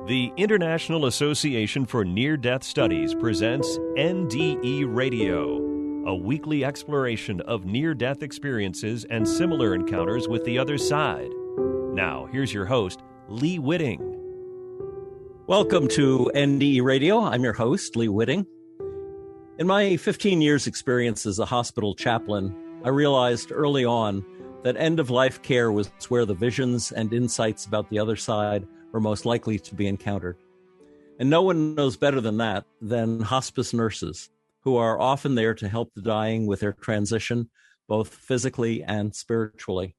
The International Association for Near-Death Studies presents NDE Radio, a weekly exploration of near-death experiences and similar encounters with the other side. Now, here's your host, Lee Witting. Welcome to NDE Radio. I'm your host, Lee Witting. In my 15 years experience as a hospital chaplain, I realized early on that end-of-life care was where the visions and insights about the other side were most likely to be encountered. And no one knows better than that than hospice nurses, who are often there to help the dying with their transition, both physically and spiritually.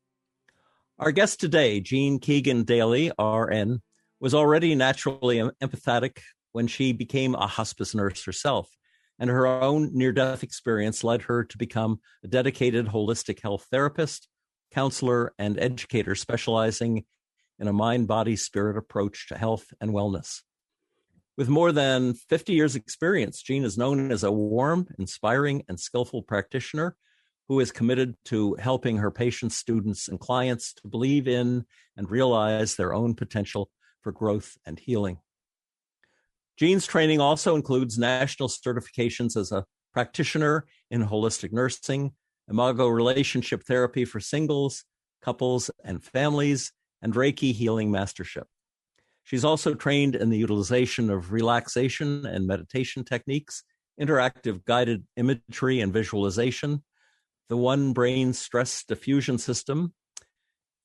Our guest today, Jean Keegan Daly, RN, was already naturally empathetic when she became a hospice nurse herself, and her own near-death experience led her to become a dedicated holistic health therapist, counselor, and educator specializing in a mind-body-spirit approach to health and wellness. With more than 50 years' experience, Jean is known as a warm, inspiring, and skillful practitioner who is committed to helping her patients, students, and clients to believe in and realize their own potential for growth and healing. Jean's training also includes national certifications as a practitioner in holistic nursing, Imago Relationship Therapy for singles, couples, and families, and Reiki Healing Mastership. She's also trained in the utilization of relaxation and meditation techniques, interactive guided imagery and visualization, the One Brain Stress Diffusion System,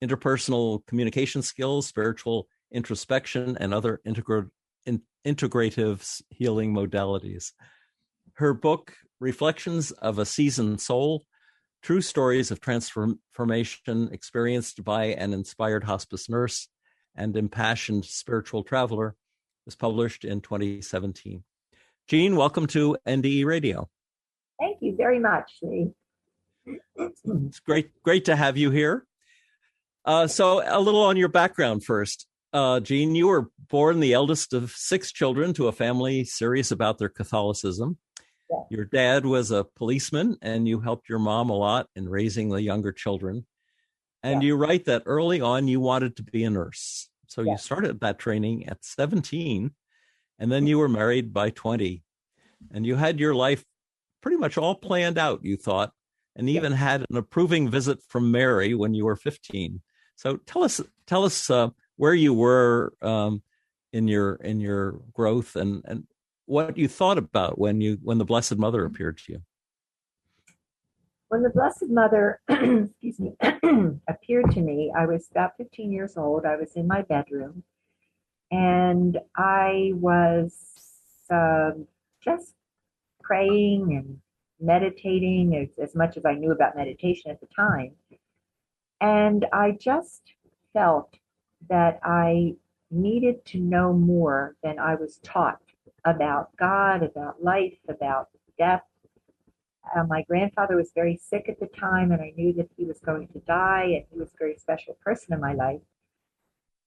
interpersonal communication skills, spiritual introspection, and other integrative healing modalities. Her book, Reflections of a Seasoned Soul, True Stories of Transformation Experienced by an Inspired Hospice Nurse and Impassioned Spiritual Traveler, was published in 2017. Jean, welcome to NDE Radio. Thank you very much, Lee. It's great to have you here. So a little on your background first. Jean, you were born the eldest of 6 children to a family serious about their Catholicism. Yeah. Your dad was a policeman, and you helped your mom a lot in raising the younger children. And you write that early on you wanted to be a nurse. So you started that training at 17, and then you were married by 20. And you had your life pretty much all planned out, you thought, and even had an approving visit from Mary when you were 15. So tell us where you were in your growth and what you thought about when the Blessed Mother appeared to you. When the Blessed Mother, appeared to me, I was about 15 years old. I was in my bedroom, and I was just praying and meditating as much as I knew about meditation at the time. And I just felt that I needed to know more than I was taught about God, about life, about death. My grandfather was very sick at the time, and I knew that he was going to die, and he was a very special person in my life.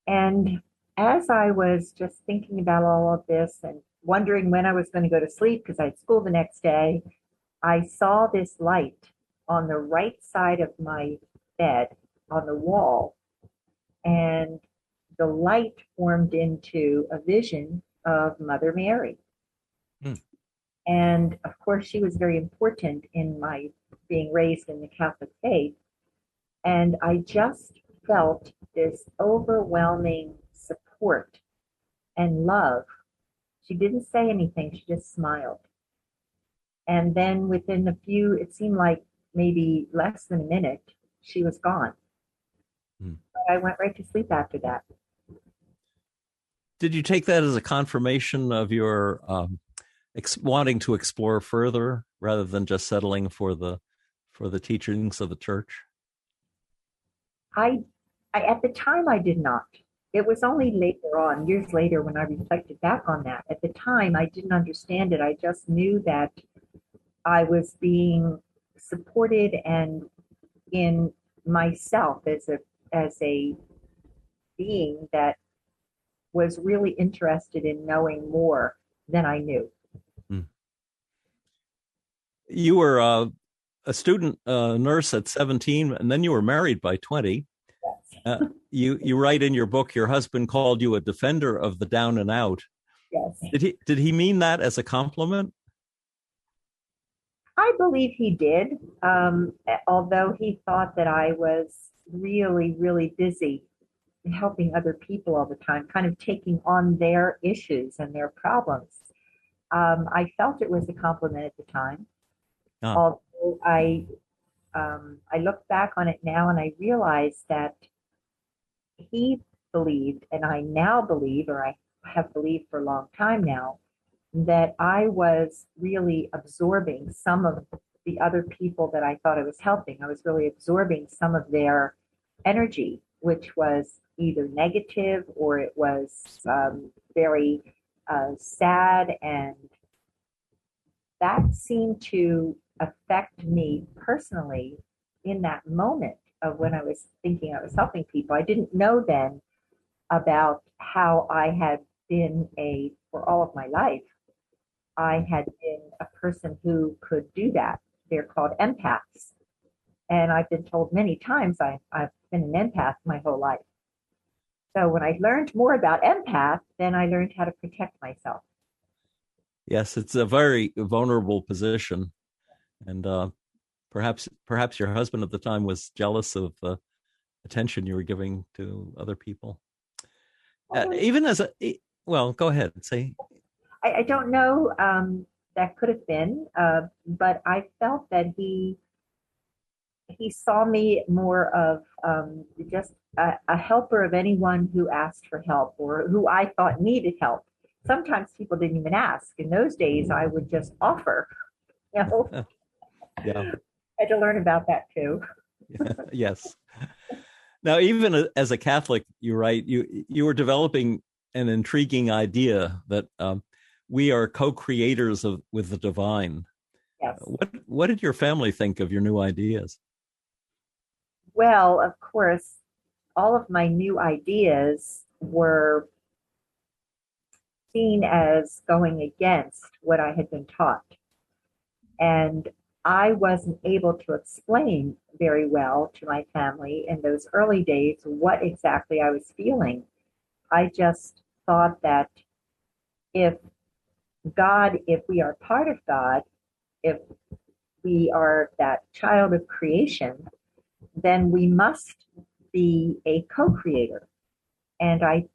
And as I was just thinking about all of this and wondering when I was going to go to sleep because I had school the next day, I saw this light on the right side of my bed on the wall, and the light formed into a vision of Mother Mary. And of course, she was very important in my being raised in the Catholic faith. And I just felt this overwhelming support and love. She didn't say anything, she just smiled. And then within it seemed like maybe less than a minute, she was gone. But I went right to sleep after that. Did you take that as a confirmation of your wanting to explore further rather than just settling for the teachings of the church? I at the time I did not. It was only later on, years later, when I reflected back on that. At the time, I didn't understand it. I just knew that I was being supported and in myself as a being that was really interested in knowing more than I knew. You were a student nurse at 17, and then you were married by 20. Yes. You write in your book, your husband called you a defender of the down and out. Yes. Did he mean that as a compliment? I believe he did, although he thought that I was really, really busy helping other people all the time, kind of taking on their issues and their problems. I felt it was a compliment at the time, although I look back on it now and I realize that he believed, and I now believe, or I have believed for a long time now, that I was really absorbing some of the other people that I thought I was helping. I was really absorbing some of their energy, which was either negative or it was very sad, and that seemed to affect me personally in that moment of when I was thinking I was helping people. I didn't know then about how I had been for all of my life, I had been a person who could do that. They're called empaths. And I've been told many times I've been an empath my whole life. So when I learned more about empath, then I learned how to protect myself. Yes, it's a very vulnerable position. And perhaps your husband at the time was jealous of the attention you were giving to other people. Even as go ahead, say. I don't know, that could have been, but I felt that he saw me more of just a helper of anyone who asked for help or who I thought needed help. Sometimes people didn't even ask. In those days, I would just offer. Yeah. I had to learn about that too. Yes. Now, even as a Catholic, you write, you were developing an intriguing idea that we are co-creators with the divine. Yes. What did your family think of your new ideas? Well, of course, all of my new ideas were seen as going against what I had been taught. And I wasn't able to explain very well to my family in those early days what exactly I was feeling. I just thought that if we are part of God, if we are that child of creation, then we must be a co-creator. And I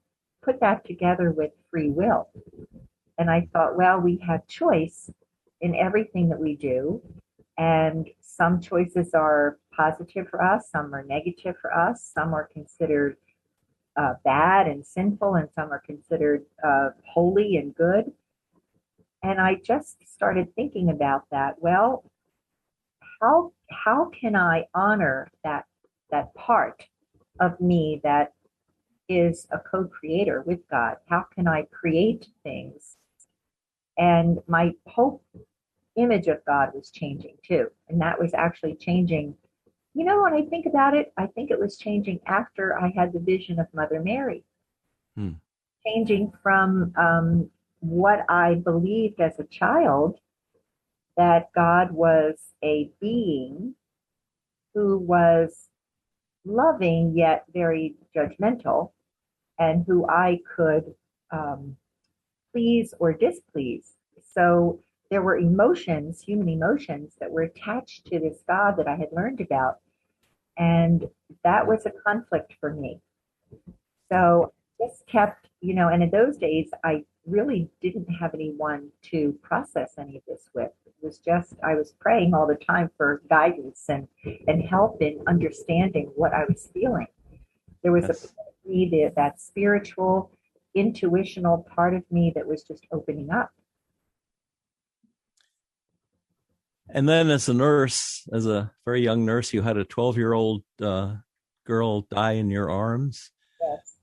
put that together with free will. And I thought, well, we have choice in everything that we do. And some choices are positive for us, some are negative for us, some are considered bad and sinful, and some are considered holy and good. And I just started thinking about that. Well, how can I honor that part of me that is a co-creator with God? How can I create things? And my whole image of God was changing too. And that was actually changing. You know, when I think about it, I think it was changing after I had the vision of Mother Mary. Changing from what I believed as a child, that God was a being who was loving yet very judgmental, and who I could please or displease. So there were emotions, human emotions, that were attached to this God that I had learned about. And that was a conflict for me. So I just kept, and in those days, I really didn't have anyone to process any of this with. It was just, I was praying all the time for guidance and help in understanding what I was feeling. There was that spiritual, intuitional part of me that was just opening up. And then as a nurse, as a very young nurse, you had a 12-year-old girl die in your arms. Yes.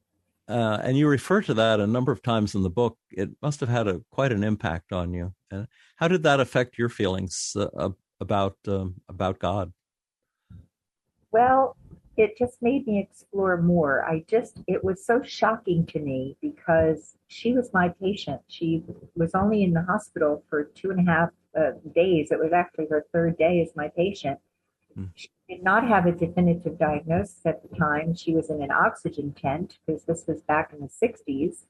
And you refer to that a number of times in the book. It must have had quite an impact on you. How did that affect your feelings about God? Well, it just made me explore more. It was so shocking to me because she was my patient. She was only in the hospital for 2.5 days. It was actually her third day as my patient. She did not have a definitive diagnosis at the time. She was in an oxygen tent because this was back in the 60s,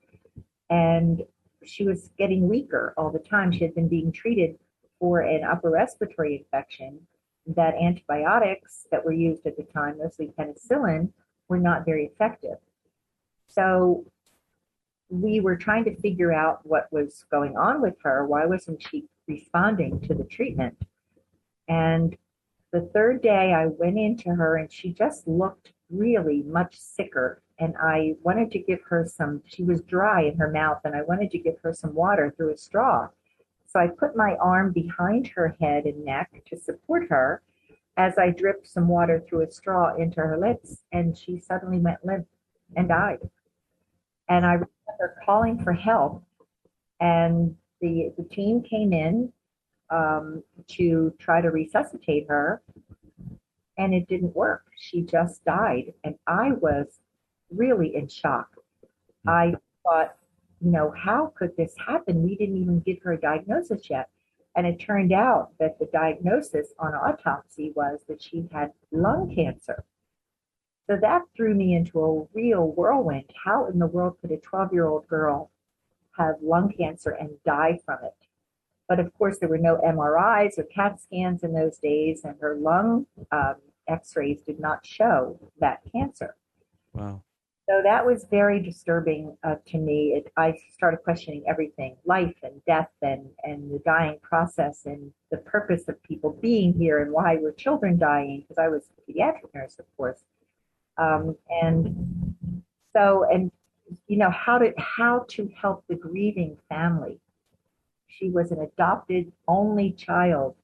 and she was getting weaker all the time. She had been being treated for an upper respiratory infection that antibiotics that were used at the time, mostly penicillin, were not very effective. So we were trying to figure out what was going on with her. Why wasn't she responding to the treatment? And the third day I went into her and she just looked really much sicker. And I wanted to give her she was dry in her mouth, and I wanted to give her some water through a straw. So I put my arm behind her head and neck to support her as I dripped some water through a straw into her lips, and she suddenly went limp and died. And I remember calling for help, and the team came in to try to resuscitate her, and it didn't work. She just died, and I was really in shock. I thought, how could this happen? We didn't even give her a diagnosis yet. And it turned out that the diagnosis on autopsy was that she had lung cancer. So that threw me into a real whirlwind. How in the world could a 12-year-old girl have lung cancer and die from it? But of course, there were no MRIs or CAT scans in those days, and her lung x-rays did not show that cancer. Wow. So that was very disturbing to me. I started questioning everything, life and death and the dying process and the purpose of people being here and why were children dying, because I was a pediatric nurse, of course. How to help the grieving family. She was an adopted only child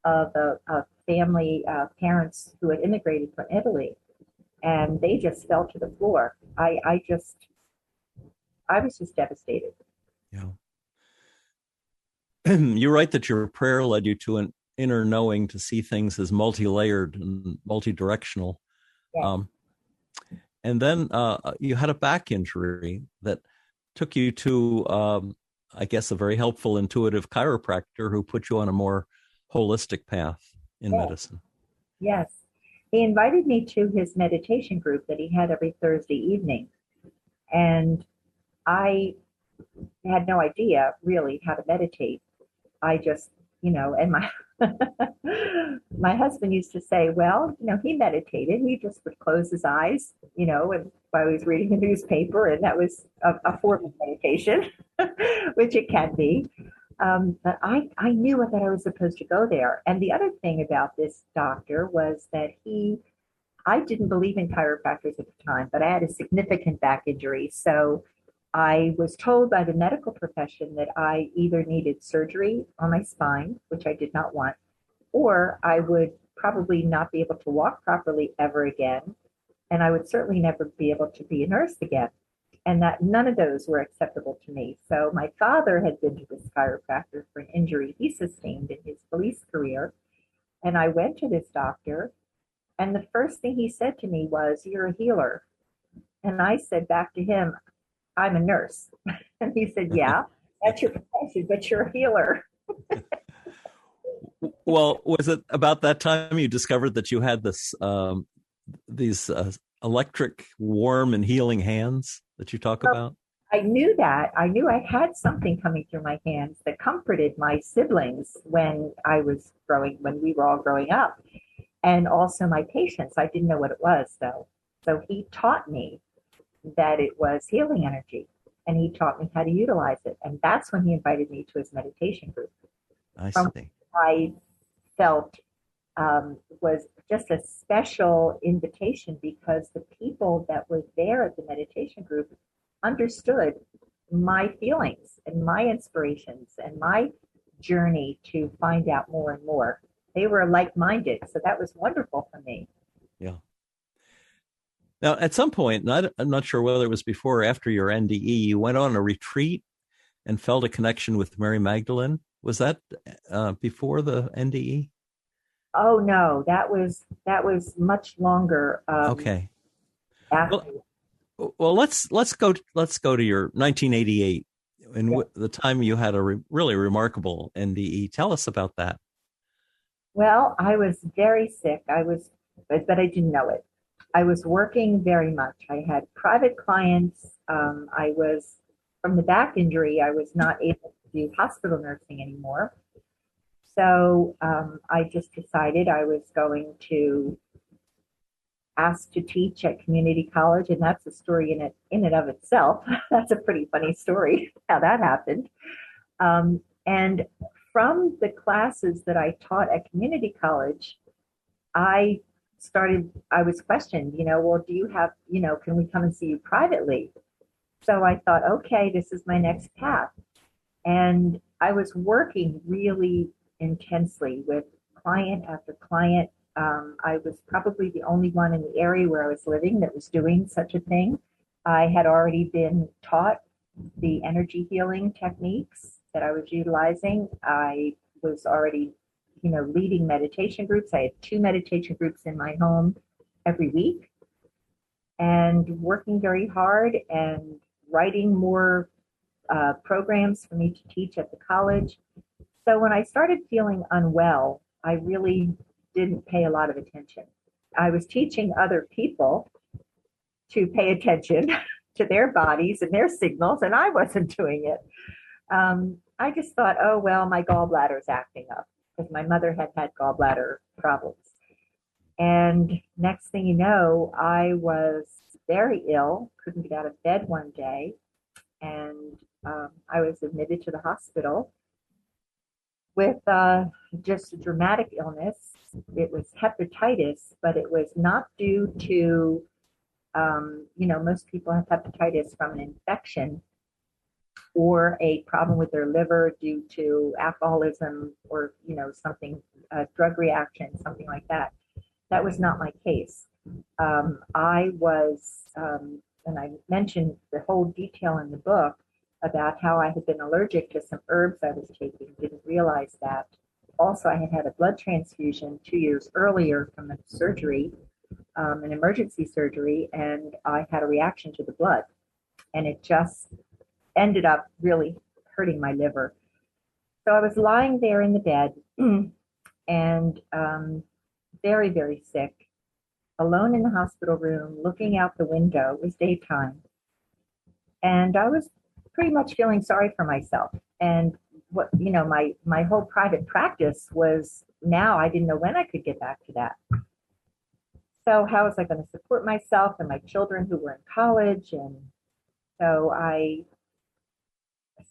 of a family, parents who had immigrated from Italy. And they just fell to the floor. I was just devastated. Yeah. You write that your prayer led you to an inner knowing to see things as multi-layered and multi-directional. Yeah. And then you had a back injury that took you to, I guess, a very helpful, intuitive chiropractor who put you on a more holistic path in medicine. Yes. He invited me to his meditation group that he had every Thursday evening. And I had no idea really how to meditate. I just, and my husband used to say, well, he meditated. He just would close his eyes, and while he was reading the newspaper, and that was a form of meditation, which it can be. But I knew that I was supposed to go there. And the other thing about this doctor was that I didn't believe in chiropractors at the time, but I had a significant back injury. So I was told by the medical profession that I either needed surgery on my spine, which I did not want, or I would probably not be able to walk properly ever again. And I would certainly never be able to be a nurse again. And that none of those were acceptable to me. So my father had been to this chiropractor for an injury he sustained in his police career. And I went to this doctor, and the first thing he said to me was, "You're a healer." And I said back to him, "I'm a nurse." And he said, "Yeah, that's your profession, but you're a healer." Well, was it about that time you discovered that you had these electric, warm, and healing hands that you talk about? I knew that. I knew I had something coming through my hands that comforted my siblings when we were all growing up, and also my patients. I didn't know what it was, though. So he taught me that it was healing energy, and he taught me how to utilize it. And that's when he invited me to his meditation group. I see. I felt was just a special invitation, because the people that were there at the meditation group understood my feelings and my inspirations and my journey to find out more and more. They were like-minded, so that was wonderful for me. Yeah. Now, at some point, I'm not sure whether it was before or after your NDE, you went on a retreat and felt a connection with Mary Magdalene. Was that before the NDE? Oh no, that was much longer. Okay. After. Well, let's go to your 1988, and the time you had a really remarkable NDE. Tell us about that. Well, I was very sick. But I didn't know it. I was working very much. I had private clients. I was, from the back injury, I was not able to do hospital nursing anymore. So I just decided I was going to ask to teach at community college, and that's a story in and of itself. That's a pretty funny story how that happened. And from the classes that I taught at community college, I was questioned, well, do you have, can we come and see you privately? So I thought, okay, this is my next path. And I was working really intensely with client after client. I was probably the only one in the area where I was living that was doing such a thing. I had already been taught the energy healing techniques that I was utilizing. I was already, leading meditation groups. I had 2 meditation groups in my home every week, and working very hard and writing more programs for me to teach at the college. So when I started feeling unwell, I really didn't pay a lot of attention. I was teaching other people to pay attention to their bodies and their signals, and I wasn't doing it. I just thought, oh, well, my gallbladder's acting up, because my mother had gallbladder problems. And next thing you know, I was very ill, couldn't get out of bed one day, and I was admitted to the hospital with just a dramatic illness. It was hepatitis, but it was not due to, most people have hepatitis from an infection or a problem with their liver due to alcoholism or, something, drug reaction, something like that. That was not my case. I was, and I mentioned the whole detail in the book about how I had been allergic to some herbs I was taking, didn't realize that. Also, I had had a blood transfusion 2 years earlier from a surgery, an emergency surgery, and I had a reaction to the blood. And it just ended up really hurting my liver. So I was lying there in the bed and very, very sick, alone in the hospital room, looking out the window. It was daytime. And I was pretty much feeling sorry for myself. And what, my whole private practice was, now I didn't know when I could get back to that. So how was I going to support myself and my children who were in college? And so I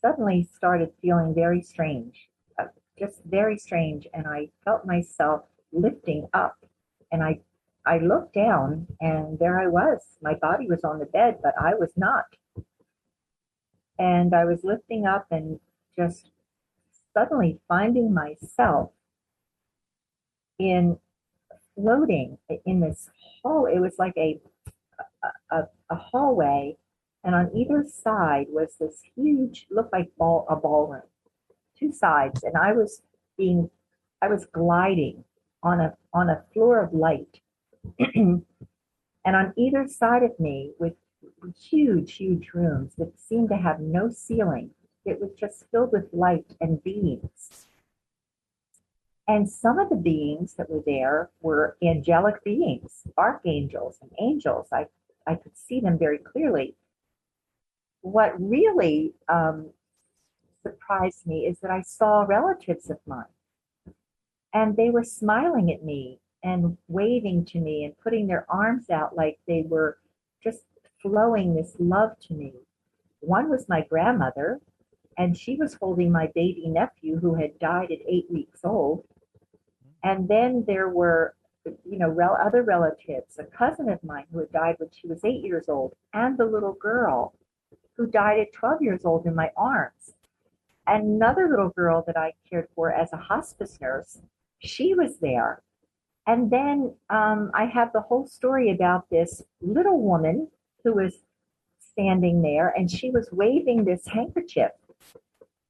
suddenly started feeling very strange, just very strange. And I felt myself lifting up, and I looked down, and there I was. My body was on the bed, but I was not. And I was lifting up and just suddenly finding myself floating in this hall. It was like a hallway, and on either side was this huge, looked like a ballroom, 2 sides, and I was gliding on a floor of light, and on either side of me with huge, huge rooms that seemed to have no ceiling. It was just filled with light and beings. And some of the beings that were there were angelic beings, archangels and angels. I could see them very clearly. What really surprised me is that I saw relatives of mine, and they were smiling at me and waving to me and putting their arms out like they were just flowing this love to me. One was my grandmother, and she was holding my baby nephew who had died at 8 weeks old. And then there were, other relatives, a cousin of mine who had died when she was 8 years old, and the little girl who died at 12 years old in my arms. Another little girl that I cared for as a hospice nurse, she was there. And then I have the whole story about this little woman who was standing there, and she was waving this handkerchief.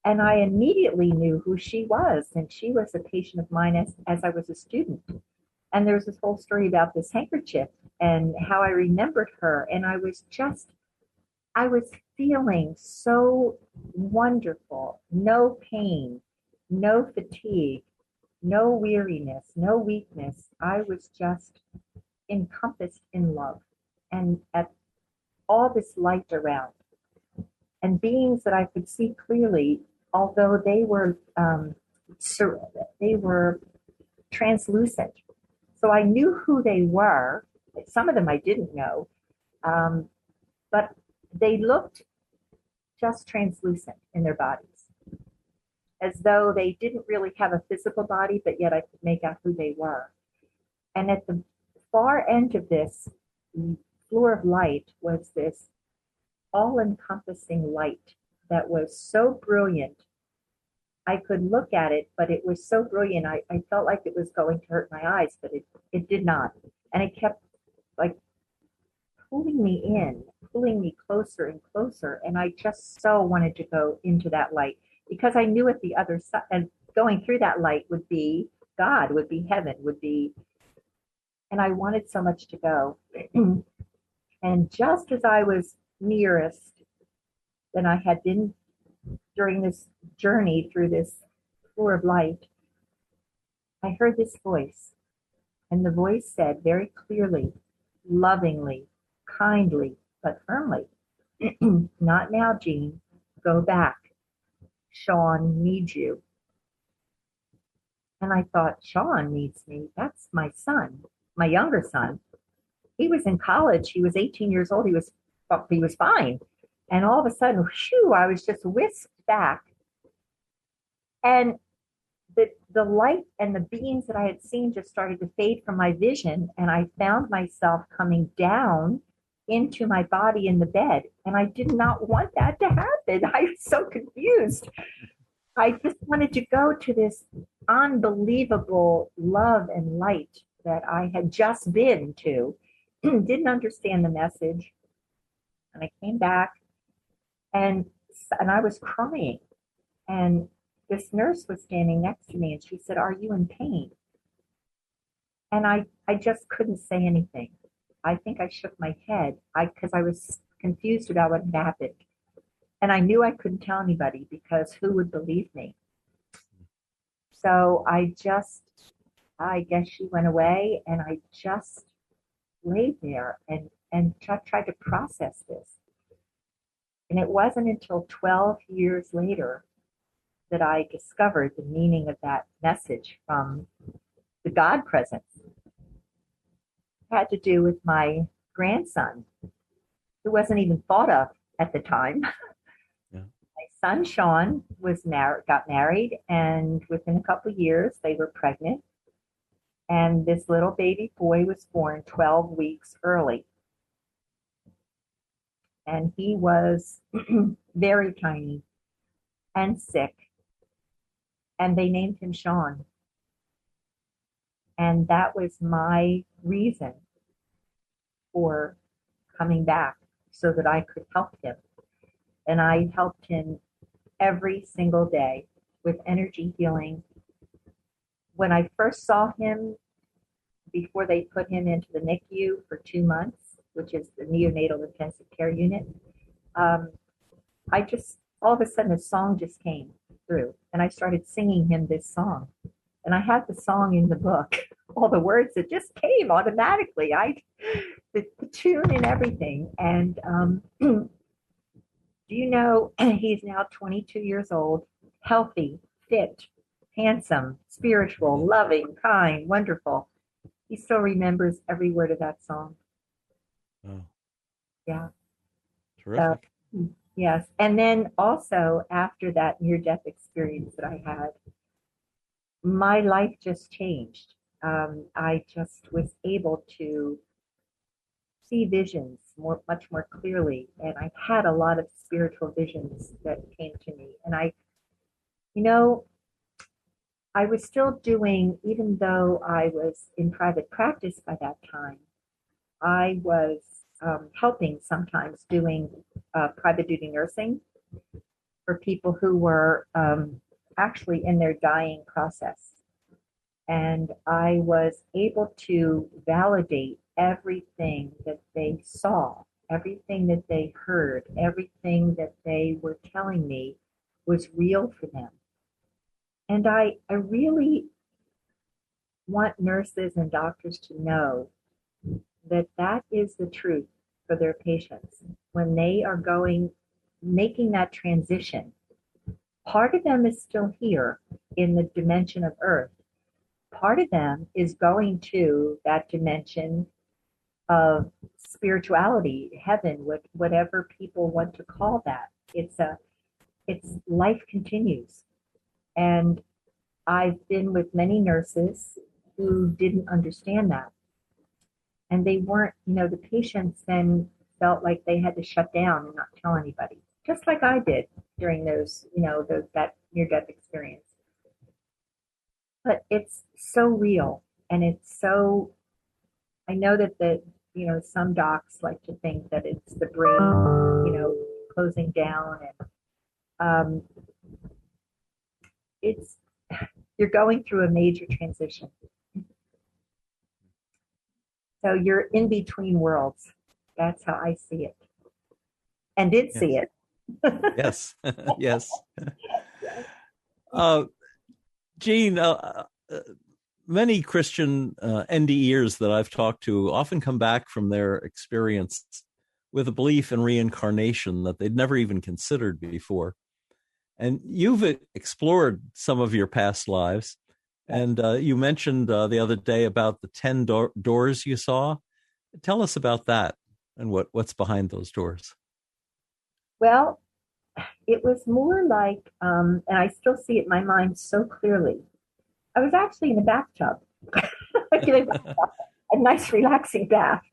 And I immediately knew who she was, and she was a patient of mine as I was a student. And there's this whole story about this handkerchief and how I remembered her, and I was feeling so wonderful, no pain, no fatigue, no weariness, no weakness. I was just encompassed in love and at all this light around. And beings that I could see clearly, although they were translucent. So I knew who they were. Some of them I didn't know, but they looked just translucent in their bodies, as though they didn't really have a physical body, but yet I could make out who they were. And at the far end of this floor of light was this all-encompassing light that was so brilliant. I could look at it, but it was so brilliant. I felt like it was going to hurt my eyes, but it did not. And it kept like pulling me closer and closer. And I just so wanted to go into that light because I knew at the other side, and going through that light would be God, would be heaven, and I wanted so much to go. And just as I was nearest than I had been during this journey through this floor of light, I heard this voice. And the voice said very clearly, lovingly, kindly, but firmly, not now, Jean. Go back. Sean needs you. And I thought, Sean needs me. That's my son, my younger son. He was in college. He was 18 years old. He was fine. And all of a sudden, whew, I was just whisked back. And the light and the beings that I had seen just started to fade from my vision. And I found myself coming down into my body in the bed. And I did not want that to happen. I was so confused. I just wanted to go to this unbelievable love and light that I had just been to. Didn't understand the message. And I came back and I was crying. And this nurse was standing next to me and she said, "Are you in pain?" And I just couldn't say anything. I think I shook my head because I was confused about what had happened. And I knew I couldn't tell anybody because who would believe me? So I guess she went away and I just laid there and tried to process this. And it wasn't until 12 years later that I discovered the meaning of that message from the God presence. It had to do with my grandson, who wasn't even thought of at the time. Yeah. My son, Sean, got married, and within a couple of years, they were pregnant. And this little baby boy was born 12 weeks early. And he was very tiny and sick. And they named him Sean. And that was my reason for coming back so that I could help him. And I helped him every single day with energy healing. When I first saw him, before they put him into the NICU for 2 months, which is the neonatal intensive care unit, all of a sudden a song just came through and I started singing him this song. And I had the song in the book, all the words that just came automatically, the tune and everything. And do you know, he's now 22 years old, healthy, fit, handsome, spiritual, loving, kind, wonderful. He still remembers every word of that song. Oh. Yeah. Terrific. Yes. And then also after that near-death experience that I had, my life just changed. I just was able to see visions much more clearly. And I had a lot of spiritual visions that came to me. And I was still doing, even though I was in private practice by that time, I was helping sometimes doing private duty nursing for people who were actually in their dying process. And I was able to validate everything that they saw, everything that they heard, everything that they were telling me was real for them. And I really want nurses and doctors to know that that is the truth for their patients. When they are making that transition, part of them is still here in the dimension of Earth. Part of them is going to that dimension of spirituality, heaven, whatever people want to call that. It's life continues. And I've been with many nurses who didn't understand that. And they weren't, the patients then felt like they had to shut down and not tell anybody, just like I did during that near-death experience. But it's so real, and it's so, I know that some docs like to think that it's the brain, closing down, and you're going through a major transition. So you're in between worlds. That's how I see it. And did see it. Yes. Yes. Jean, many Christian NDErs that I've talked to often come back from their experience with a belief in reincarnation that they'd never even considered before. And you've explored some of your past lives. And you mentioned the other day about the 10 doors you saw. Tell us about that and what's behind those doors. Well, it was more like, and I still see it in my mind so clearly. I was actually in a bathtub, a nice relaxing bath.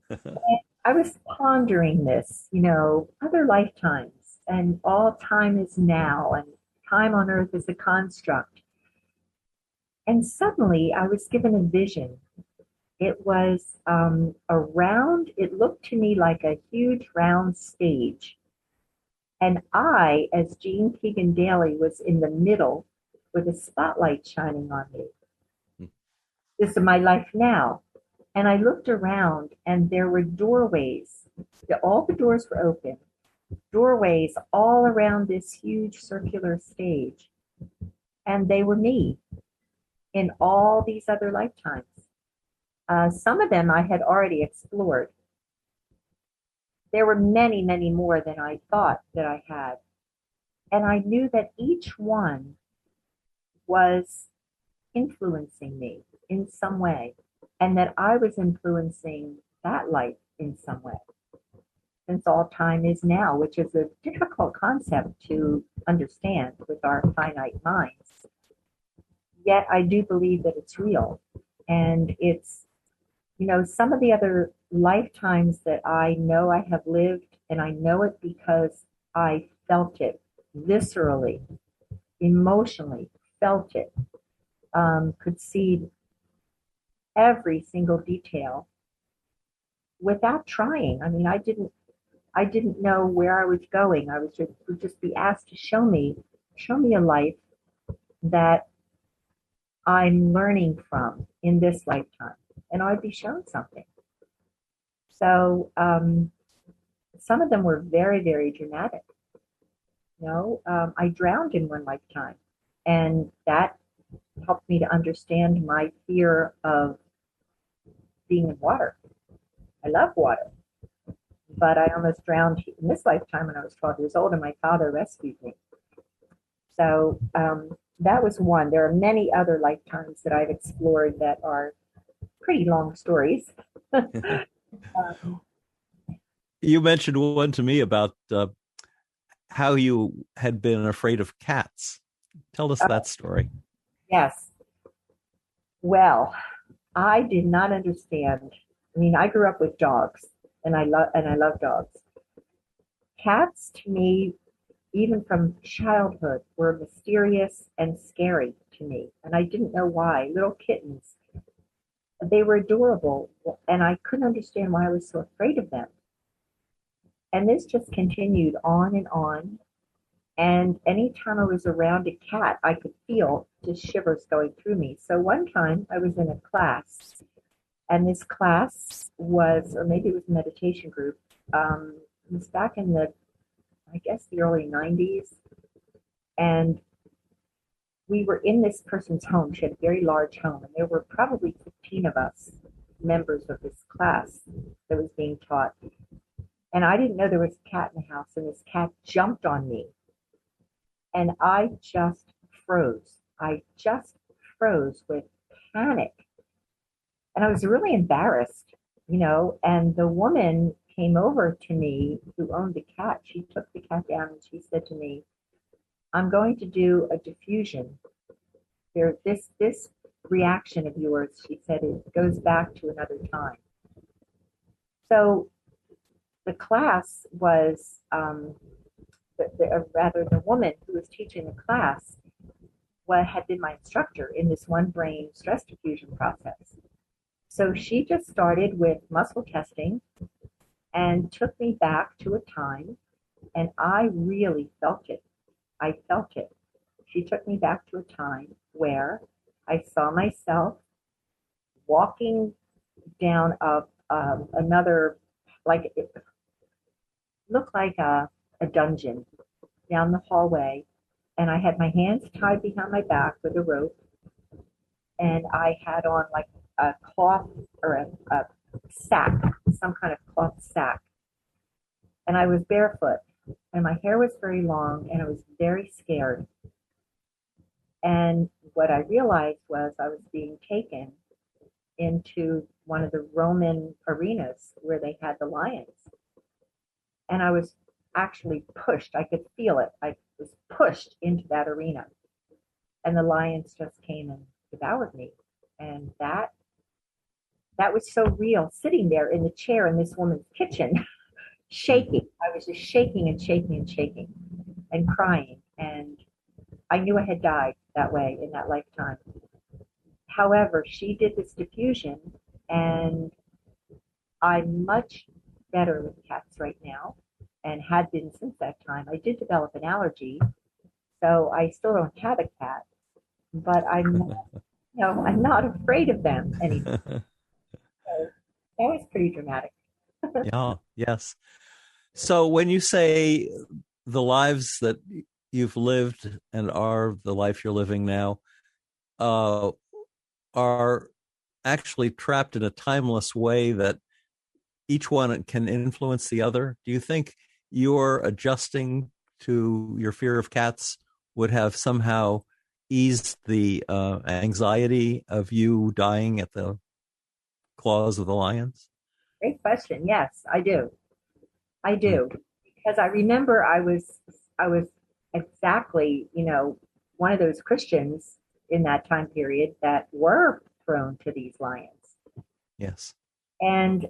And I was pondering this, other lifetimes, and all time is now, and time on earth is a construct. And suddenly I was given a vision. It was it looked to me like a huge round stage. And I, as Jean Keegan Daly, was in the middle with a spotlight shining on me. This is my life now. And I looked around, and there were doorways. All the doors were open. Doorways all around this huge circular stage. And they were me in all these other lifetimes. Some of them I had already explored. There were many, many more than I thought that I had. And I knew that each one was influencing me in some way, and that I was influencing that life in some way. Since all time is now, which is a difficult concept to understand with our finite minds. Yet I do believe that it's real. And it's, some of the other lifetimes that I know I have lived, and I know it because I felt it viscerally, emotionally, felt it, could see every single detail without trying. I mean, I didn't know where I was going. I would just be asked to show me a life that I'm learning from in this lifetime, and I'd be shown something. So some of them were very, very dramatic. I drowned in one lifetime, and that helped me to understand my fear of being in water. I love water, but I almost drowned in this lifetime when I was 12 years old, and my father rescued me. So that was one. There are many other lifetimes that I've explored that are pretty long stories. You mentioned one to me about how you had been afraid of cats. Tell us that story. Yes. Well, I did not understand. I mean, I grew up with dogs, and I love dogs. Cats, to me, even from childhood, were mysterious and scary to me, and I didn't know why. Little kittens. They were adorable, and I couldn't understand why I was so afraid of them. And this just continued on and on. And anytime I was around a cat, I could feel just shivers going through me. So one time I was in a class, and this class was, or maybe it was a meditation group, it was back in the early 90s. And we were in this person's home. She had a very large home, and there were probably 15 of us, members of this class that was being taught. And I didn't know there was a cat in the house, and this cat jumped on me. And I just froze. I just froze with panic. And I was really embarrassed, and the woman came over to me who owned the cat. She took the cat down and she said to me, I'm going to do a diffusion. This reaction of yours, she said, it goes back to another time. So the class was, the woman who was teaching the class had been my instructor in this one brain stress diffusion process. So she just started with muscle testing and took me back to a time, and I really felt it. I felt it. She took me back to a time where I saw myself walking down another, like it looked like a dungeon down the hallway, and I had my hands tied behind my back with a rope, and I had on like a cloth or a sack, some kind of cloth sack, and I was barefoot, and my hair was very long, and I was very scared. And what I realized was I was being taken into one of the Roman arenas where they had the lions. And I was actually pushed. I could feel it. I was pushed into that arena. And the lions just came and devoured me. And that was so real, sitting there in the chair in this woman's kitchen, shaking. I was just shaking and shaking and shaking and crying. And I knew I had died that way in that lifetime. However, she did this diffusion, and I'm much better with cats right now, and had been since that time. I did develop an allergy, so I still don't have a cat, but I'm not afraid of them anymore. So that was pretty dramatic. Yeah, yes. So when you say the lives that you've lived and are the life you're living now are actually trapped in a timeless way that each one can influence the other, do you think your adjusting to your fear of cats would have somehow eased the anxiety of you dying at the claws of the lions? Great question. Yes, I do. Because I remember I was exactly, one of those Christians in that time period that were thrown to these lions. Yes. And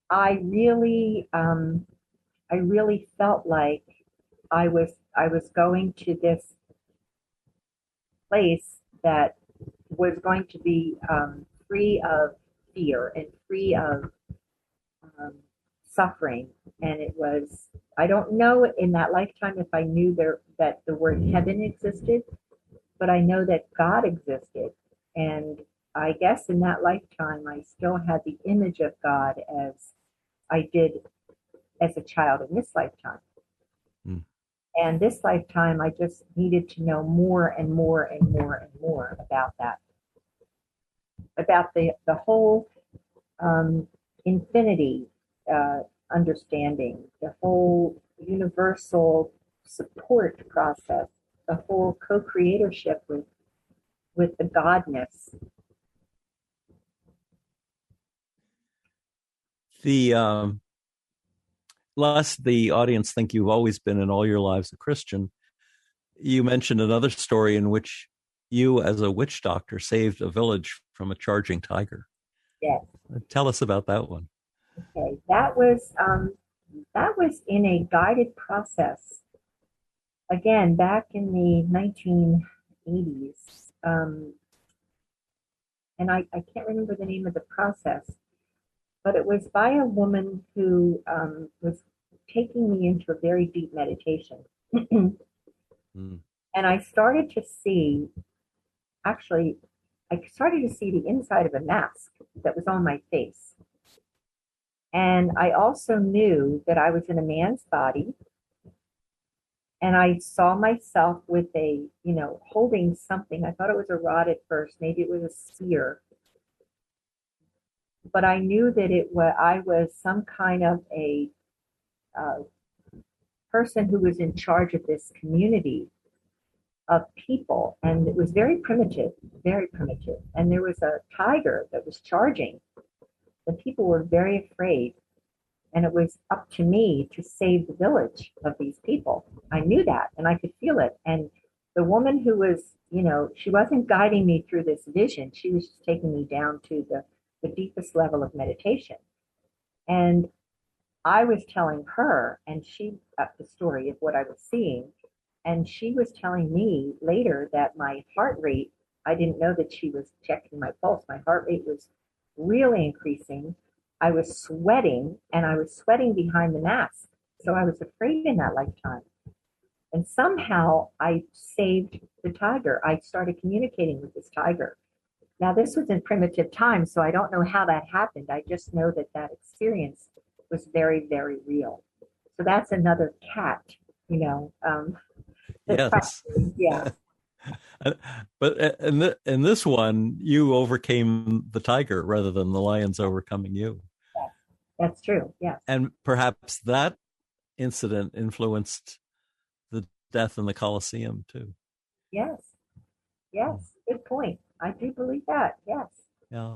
I really felt like I was going to this place that was going to be free of fear and free of suffering. And it was, I don't know in that lifetime if I knew that the word heaven existed, but I know that God existed. And I guess in that lifetime, I still had the image of God as I did as a child in this lifetime. Mm. And this lifetime, I just needed to know more and more and more and more about that, about the whole infinity understanding, the whole universal support process, the whole co-creatorship with the godness. Lest the audience think you've always been in all your lives a Christian, you mentioned another story in which you, as a witch doctor, saved a village from a charging tiger. Yes. Tell us about that one. Okay, that was in a guided process. Again, back in the 1980s, and I can't remember the name of the process, but it was by a woman who was taking me into a very deep meditation. And I started to see, the inside of a mask that was on my face. And I also knew that I was in a man's body, And I saw myself with holding something. I thought it was a rod at first. Maybe it was a spear. But I knew that I was some kind of a uh, person who was in charge of this community of people. And it was very primitive, very primitive. And there was a tiger that was charging. The people were very afraid. And it was up to me to save the village of these people. I knew that and I could feel it. And the woman who was, she wasn't guiding me through this vision. She was just taking me down to the deepest level of meditation. And I was telling her, and she got the story of what I was seeing. And she was telling me later that my heart rate, I didn't know that she was checking my pulse. My heart rate was really increasing. I was sweating, and I was sweating behind the mask. So I was afraid in that lifetime. And somehow I saved the tiger. I started communicating with this tiger. Now, this was in primitive times, so I don't know how that happened. I just know that experience was very, very real. So that's another cat, Yes. Yeah. But in this one, you overcame the tiger rather than the lions overcoming you. Yes, that's true. Yes. And perhaps that incident influenced the death in the Colosseum too. Yes. Yes. Good point. I do believe that. Yes. Yeah.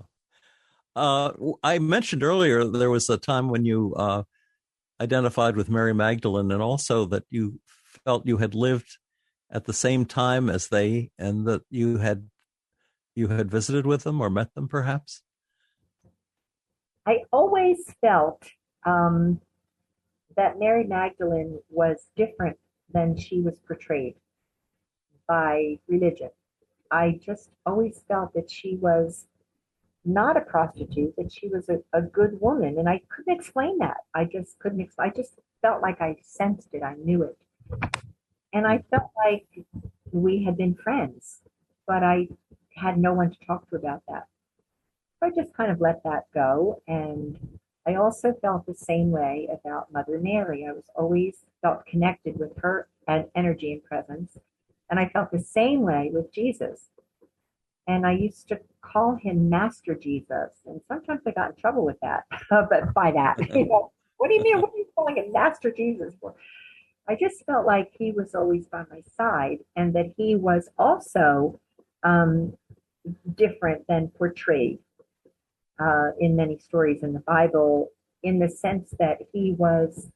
I mentioned earlier there was a time when you identified with Mary Magdalene, and also that you felt you had lived at the same time as they, and that you had visited with them or met them, perhaps. I always felt that Mary Magdalene was different than she was portrayed by religion. I just always felt that she was not a prostitute, that she was a good woman. And I couldn't explain that. I just couldn't explain. I just felt like I sensed it. I knew it. And I felt like we had been friends, but I had no one to talk to about that. So I just kind of let that go. And I also felt the same way about Mother Mary. I was always felt connected with her energy and presence. And I felt the same way with Jesus. And I used to call him Master Jesus. And sometimes I got in trouble with that, but by that, what do you mean? What are you calling him Master Jesus for? I just felt like he was always by my side, and that he was also different than portrayed in many stories in the Bible, in the sense that he was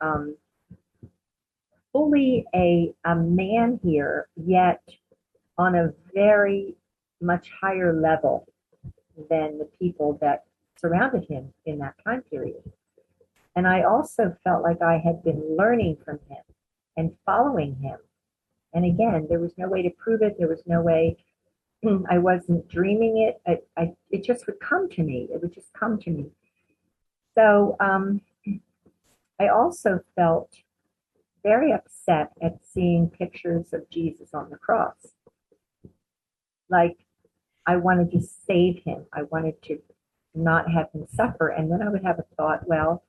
fully a man here, yet on a very much higher level than the people that surrounded him in that time period. And I also felt like I had been learning from him and following him. And again, there was no way to prove it. There was no way, I wasn't dreaming it. It just would come to me. It would just come to me. So I also felt very upset at seeing pictures of Jesus on the cross. Like, I wanted to save him. I wanted to not have him suffer. And then I would have a thought, well,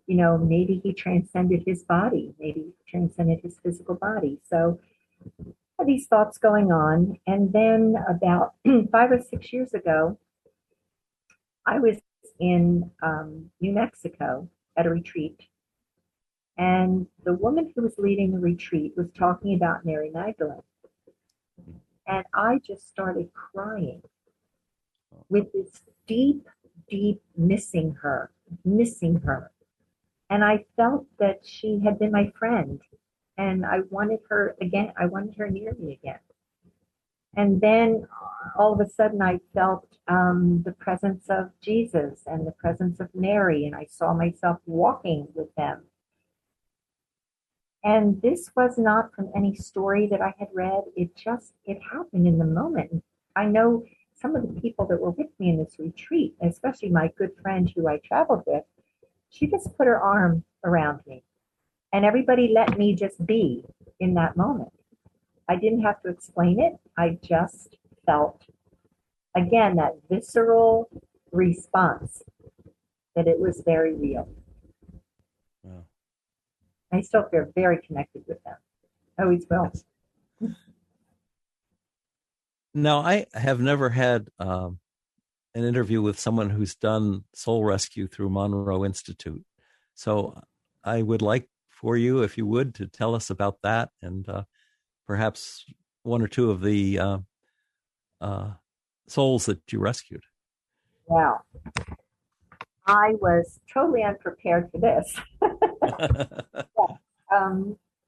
maybe he transcended his body. Maybe he transcended his physical body. So I had these thoughts going on. And then about 5 or 6 years ago, I was in New Mexico at a retreat. And the woman who was leading the retreat was talking about Mary Magdalene. And I just started crying with this deep, deep missing her. And I felt that she had been my friend, and I wanted her again. I wanted her near me again. And then all of a sudden I felt the presence of Jesus and the presence of Mary, and I saw myself walking with them. And this was not from any story that I had read. It happened in the moment. I know some of the people that were with me in this retreat, especially my good friend who I traveled with, she just put her arm around me. And everybody let me just be in that moment. I didn't have to explain it. I just felt, again, that visceral response that it was very real. Wow. I still feel very connected with them. Always will. Now, I have never had an interview with someone who's done soul rescue through Monroe Institute. So I would like for you, if you would, to tell us about that and perhaps one or two of the souls that you rescued. Wow. I was totally unprepared for this.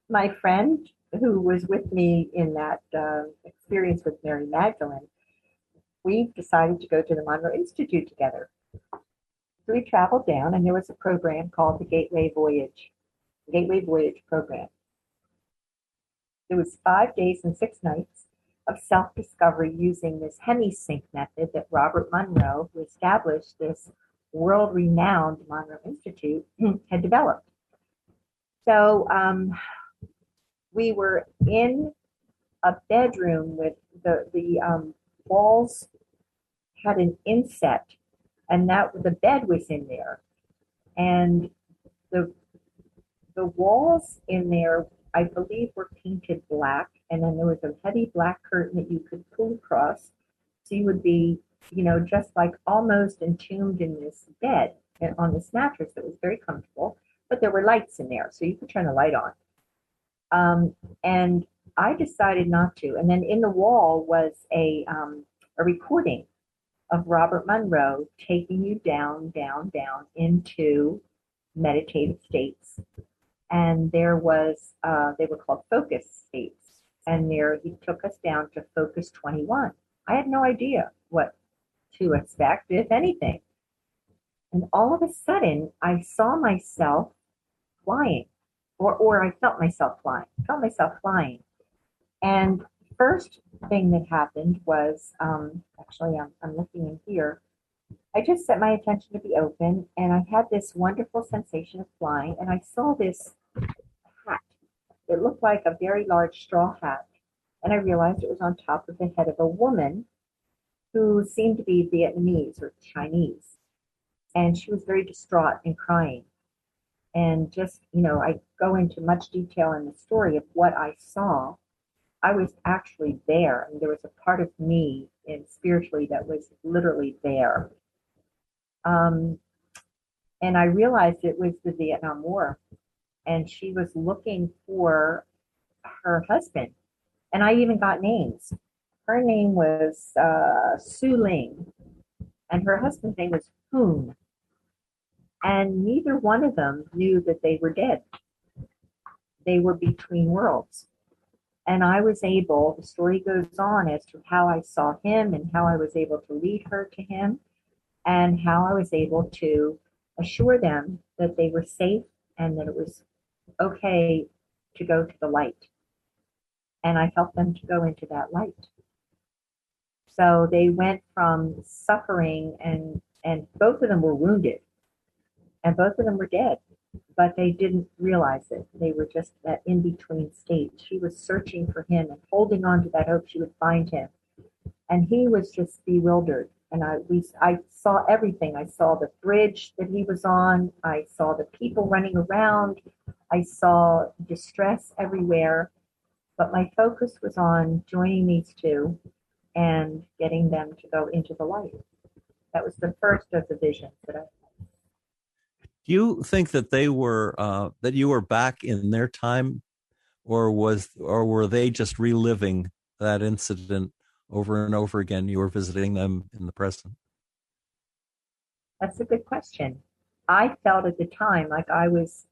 My friend who was with me in that experience with Mary Magdalene, we decided to go to the Monroe Institute together. So we traveled down, and there was a program called the Gateway Voyage program. It was 5 days and 6 nights of self-discovery using this Hemisink method that Robert Monroe, who established this world-renowned Monroe Institute, had developed. So we were in a bedroom with the walls had an inset, and that the bed was in there, and the walls in there, I believe, were painted black, and then there was a heavy black curtain that you could pull across, so you would be, just like almost entombed in this bed on this mattress that was very comfortable, but there were lights in there, so you could turn the light on. And I decided not to. And then in the wall was a recording of Robert Monroe taking you down, down, down into meditative states. And there was, they were called focus states. And there he took us down to focus 21. I had no idea what to expect, if anything. And all of a sudden, I saw myself flying, or I felt myself flying. And first thing that happened was, actually, I'm looking in here. I just set my attention to be open, and I had this wonderful sensation of flying, and I saw this hat. It looked like a very large straw hat, and I realized it was on top of the head of a woman who seemed to be Vietnamese or Chinese, and she was very distraught and crying. And just, I go into much detail in the story of what I saw. I was actually there, and there was a part of me spiritually that was literally there. And I realized it was the Vietnam War, and she was looking for her husband. And I even got names. Her name was Su Ling, and her husband's name was Hoon. And neither one of them knew that they were dead. They were between worlds. And I was able, the story goes on as to how I saw him and how I was able to lead her to him and how I was able to assure them that they were safe and that it was okay to go to the light. And I helped them to go into that light. So they went from suffering, and both of them were wounded, and both of them were dead, but they didn't realize it. They were just that in-between state. She was searching for him and holding on to that hope she would find him. And he was just bewildered. And I saw everything. I saw the bridge that he was on. I saw the people running around. I saw distress everywhere. But my focus was on joining these two and getting them to go into the light. That was the first of the visions that I had. Do you think that they were that you were back in their time, or were they just reliving that incident over and over again? You were visiting them in the present. That's a good question. I felt at the time like I was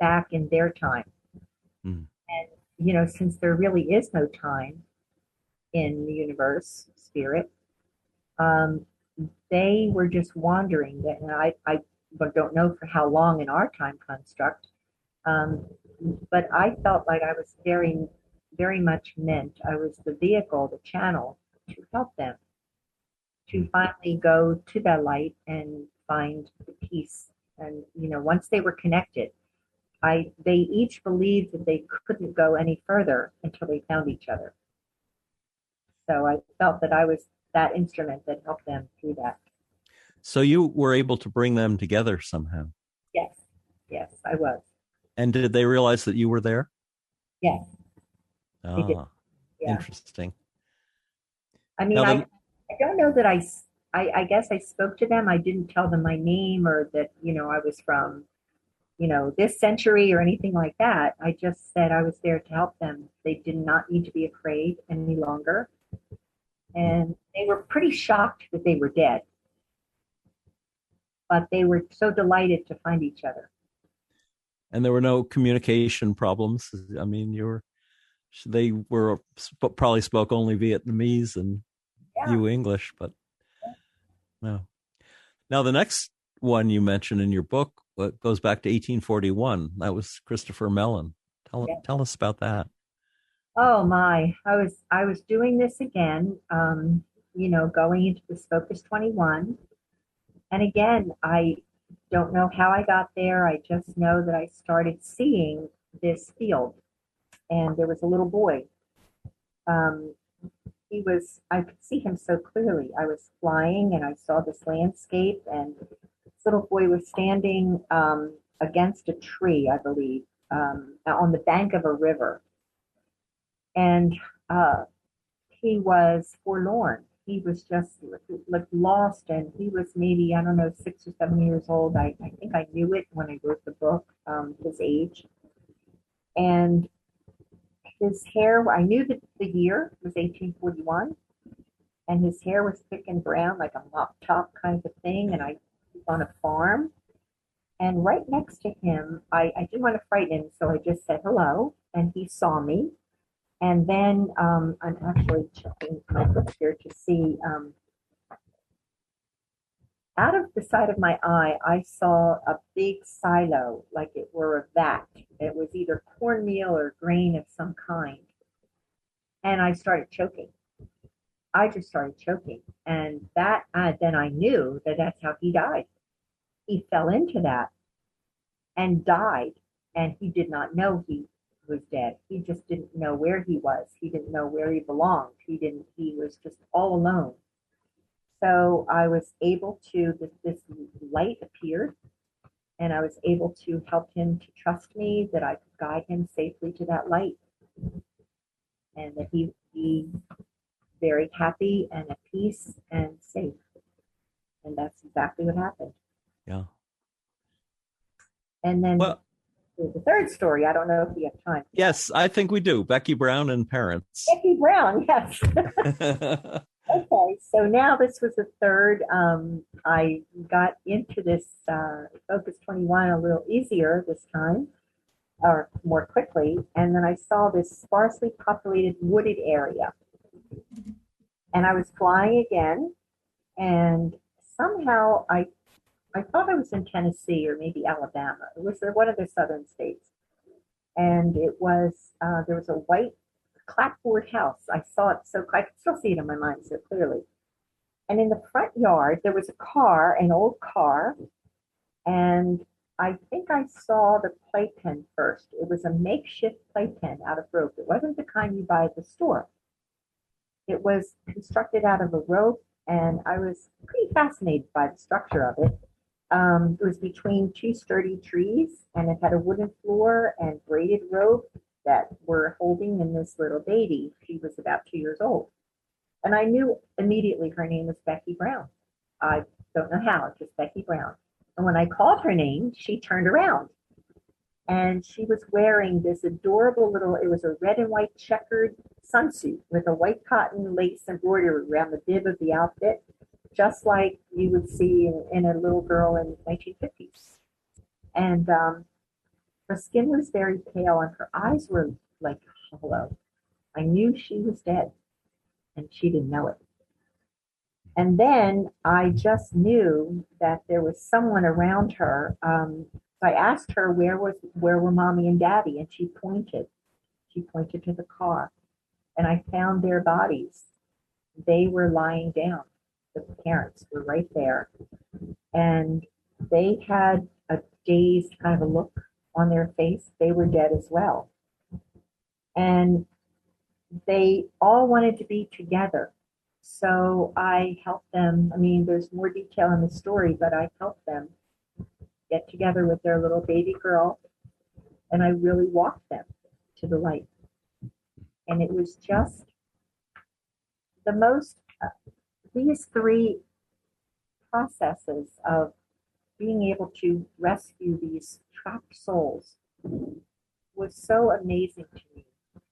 back in their time. And since there really is no time in the universe, spirit, they were just wandering. And I don't know for how long in our time construct, but I felt like I was very, very much meant. I was the vehicle, the channel to help them to finally go to that light and find the peace. And once they were connected, they each believed that they couldn't go any further until they found each other. So I felt that I was that instrument that helped them through that. So you were able to bring them together somehow? Yes, I was. And did they realize that you were there? Yes. They did. Ah, Yeah. interesting. I mean, Now, I don't know that I guess I spoke to them. I didn't tell them my name or that, I was from, this century or anything like that. I just said I was there to help them. They did not need to be afraid any longer. And they were pretty shocked that they were dead. But they were so delighted to find each other. and there were no communication problems. I mean, they were probably spoke only Vietnamese and Yeah. you English, but no. Now, the next one you mentioned in your book goes back to 1841. That was Christopher Mellon. Tell us about that. Oh my! I was doing this again. Going into this Focus 21, and again, I don't know how I got there. I just know that I started seeing this field, and there was a little boy. I could see him so clearly. I was flying and I saw this landscape, and this little boy was standing against a tree, I believe, on the bank of a river. And he was forlorn. He was just like lost, and he was maybe, I don't know, 6 or 7 years old. I think I knew it when I wrote the book, his age. And his hair, I knew that the year was 1841, and his hair was thick and brown, like a mop top kind of thing, and I was on a farm. And right next to him, I didn't want to frighten him, so I just said hello, and he saw me. And then I'm actually checking my book here to see, out of the side of my eye, I saw a big silo, like it were a vat. It was either cornmeal or grain of some kind. And I started choking. I just started choking. And then I knew that that's how he died. He fell into that and died. And he did not know he was dead. He just didn't know where he was. He didn't know where he belonged. He was just all alone. So I was able to, this light appeared, and I was able to help him to trust me that I could guide him safely to that light, and that he would be very happy and at peace and safe. And that's exactly what happened. Yeah. And then the third story, I don't know if we have time. Yes, I think we do. Becky Brown and parents. Becky Brown, yes. Okay, so now this was the third. I got into this Focus 21 a little easier this time, or more quickly, and then I saw this sparsely populated wooded area. And I was flying again, and somehow I thought I was in Tennessee or maybe Alabama. It was one of the southern states. And it was, there was a white clapboard house. I saw it I could still see it in my mind so clearly. And in the front yard, there was a car, an old car, and I think I saw the playpen first. It was a makeshift playpen out of rope. It wasn't the kind you buy at the store. It was constructed out of a rope, and I was pretty fascinated by the structure of it. It was between two sturdy trees, and it had a wooden floor and braided rope that were holding in this little baby. She was about 2 years old. And I knew immediately her name was Becky Brown. I don't know how, just Becky Brown. And when I called her name, she turned around. And she was wearing this adorable it was a red and white checkered sunsuit with a white cotton lace embroidery around the bib of the outfit, just like you would see in a little girl in the 1950s. And her skin was very pale and her eyes were like hollow. I knew she was dead, and she didn't know it. And then I just knew that there was someone around her. So I asked her where were Mommy and Daddy, and she pointed to the car, and I found their bodies. They were lying down. The parents were right there, and they had a dazed kind of a look on their face. They were dead as well. And they all wanted to be together. So I helped them. I mean, there's more detail in the story, but I helped them get together with their little baby girl, and I really walked them to the light. And it was just the most, these three processes of being able to rescue these trapped souls was so amazing to me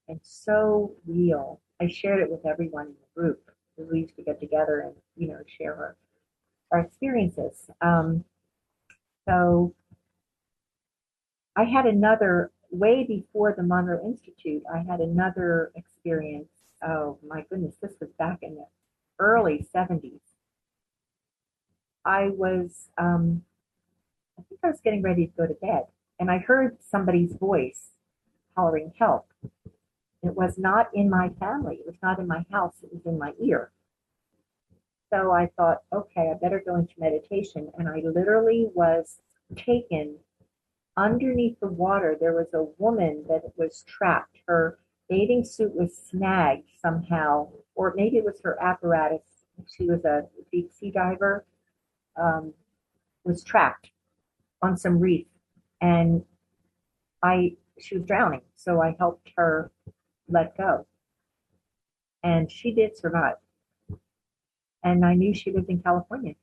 and so real. I shared it with everyone in the group because we used to get together and, share our experiences. So I had another, way before the Monroe Institute, I had another experience. Oh my goodness, this was back in the early 70s. I think I was getting ready to go to bed, and I heard somebody's voice hollering help. It was not in my family. It was not in my house. It was in my ear. So I thought, okay, I better go into meditation. And I literally was taken underneath the water. There was a woman that was trapped. Her bathing suit was snagged somehow, or maybe it was her apparatus. She was a deep sea diver, was trapped on some reef, and she was drowning. So I helped her let go. And she did survive. And I knew she lived in California.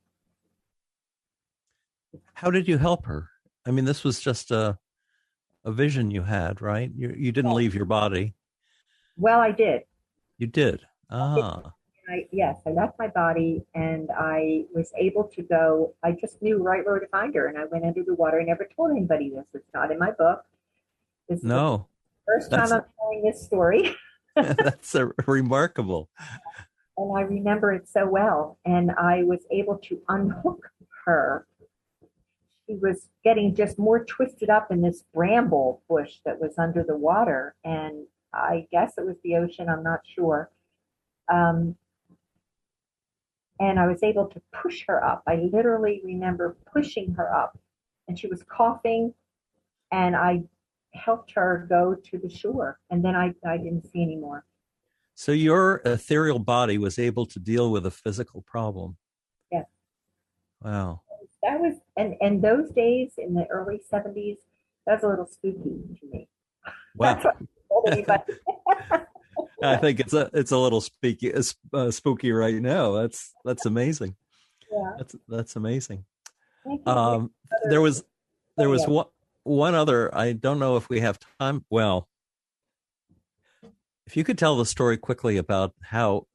How did you help her? I mean, this was just a vision you had, right? You didn't leave your body. Well, I did. You did. Ah. Yes, I left my body, and I was able to go. I just knew right where to find her, and I went under the water. I never told anybody this. It's not in my book. This is the first time I'm telling this story. That's remarkable. And I remember it so well. And I was able to unhook her. She was getting just more twisted up in this bramble bush that was under the water. And I guess it was the ocean, I'm not sure. And I was able to push her up. I literally remember pushing her up. And she was coughing, and I helped her go to the shore. And then I didn't see anymore. So your ethereal body was able to deal with a physical problem. Yes. Wow. That was, and those days in the early 70s, that was a little spooky to me. Wow. That's what I told anybody. I think it's a little spooky right now. That's amazing. Yeah. That's amazing. There was one other. I don't know if we have time. Well, if you could tell the story quickly about how,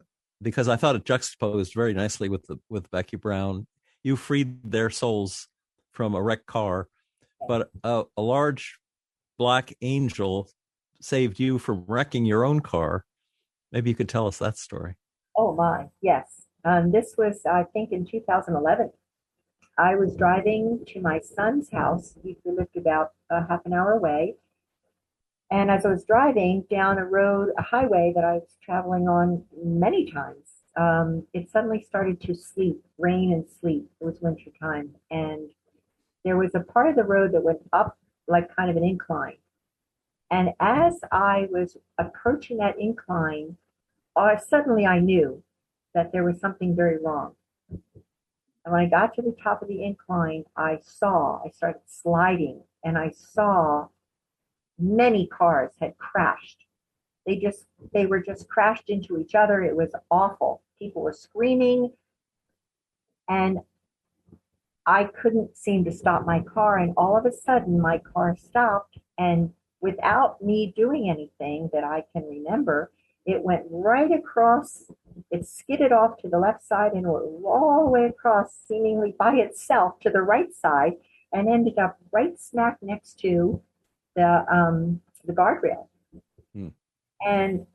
because I thought it juxtaposed very nicely with Becky Brown. You freed their souls from a wrecked car, but a large black angel saved you from wrecking your own car. Maybe you could tell us that story. Oh my, yes. This was, I think, in 2011. I was driving to my son's house. We lived about half an hour away. And as I was driving down a highway that I was traveling on many times, it suddenly started to rain and sleet. It was winter time. And there was a part of the road that went up like kind of an incline. And as I was approaching that incline, suddenly I knew that there was something very wrong. And when I got to the top of the incline, I started sliding, and I saw many cars had crashed. They were just crashed into each other. It was awful. People were screaming, and I couldn't seem to stop my car. And all of a sudden, my car stopped, and without me doing anything that I can remember, it went right across. It skidded off to the left side and went all the way across, seemingly by itself, to the right side, and ended up right smack next to the guardrail. And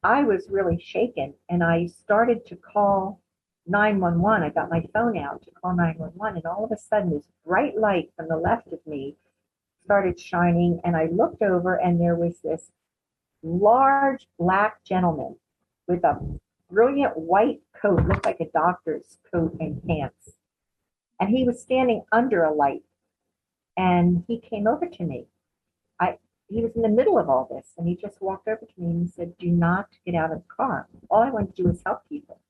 I was really shaken, and I started to call 911. I got my phone out to call 911, and all of a sudden this bright light from the left of me started shining, and I looked over, and there was this large black gentleman with a brilliant white coat, looked like a doctor's coat and pants. And he was standing under a light, and he came over to me. He was in the middle of all this, and he just walked over to me and he said, "Do not get out of the car. All I want to do is help people."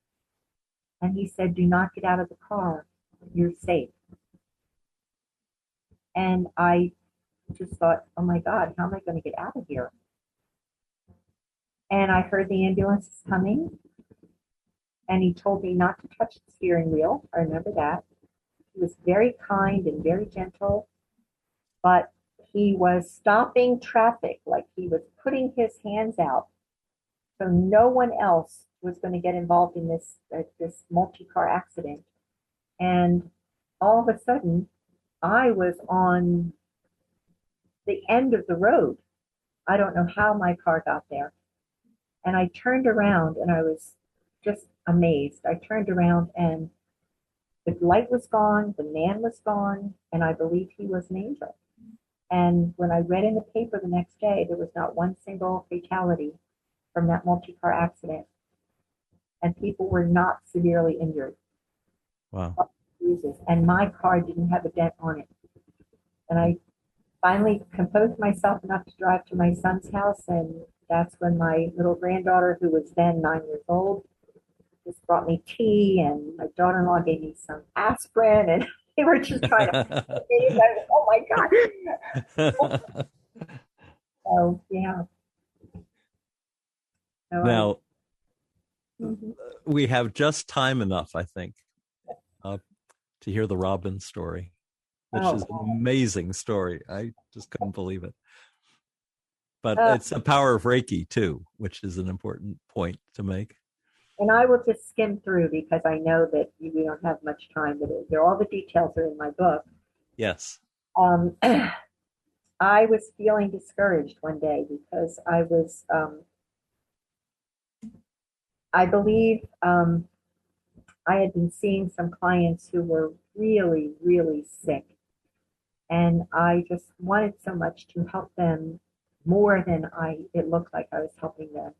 And he said, "Do not get out of the car. You're safe." And I just thought, oh my God, how am I going to get out of here? And I heard the ambulance is coming, and he told me not to touch the steering wheel. I remember that. He was very kind and very gentle, but he was stopping traffic, like he was putting his hands out so no one else was going to get involved in this multi-car accident. And all of a sudden, I was on the end of the road. I don't know how my car got there. And I turned around and I was just amazed. I turned around and the light was gone, the man was gone, and I believe he was an angel. And when I read in the paper the next day, there was not one single fatality from that multi-car accident. And people were not severely injured. Wow. And my car didn't have a dent on it. And I finally composed myself enough to drive to my son's house, and that's when my little granddaughter, who was then 9 years old, just brought me tea, and my daughter-in-law gave me some aspirin, and they were just trying to, oh my God. So, yeah. So, Now, we have just time enough, I think, to hear the Robin story, which is an amazing story. I just couldn't believe it. But it's the power of Reiki, too, which is an important point to make. And I will just skim through because I know that we don't have much time. But all the details are in my book. Yes. I was feeling discouraged one day because I was, I believe, I had been seeing some clients who were really, really sick. And I just wanted so much to help them more than it looked like I was helping them.